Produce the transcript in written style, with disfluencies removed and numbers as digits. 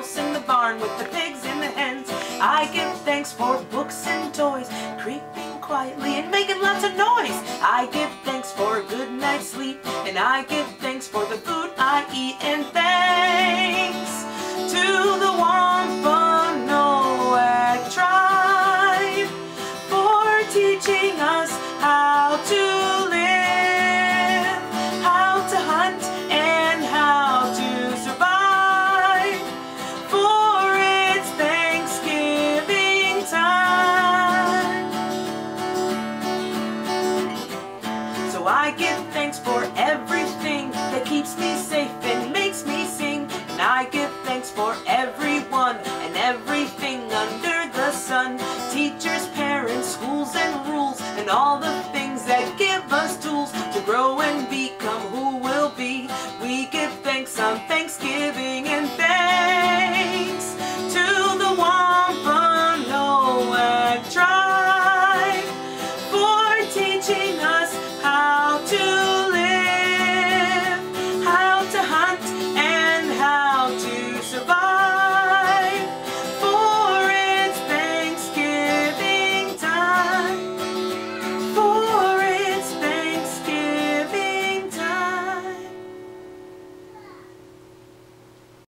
house and the barn with the pigs and the hens. I give thanks for books and toys, creeping quietly and making lots of noise. I give thanks for a good night's sleep, and I give thanks for the food I eat. And thanks to the Wampanoag tribe for teaching us how to live, how to hunt, and how to survive. For it's Thanksgiving time. So I give thanks for everything that keeps me safe and makes me sing. And I give thanks for everyone and everything under the sun. Teachers, parents, schools, and rules, and all the things that give us tools.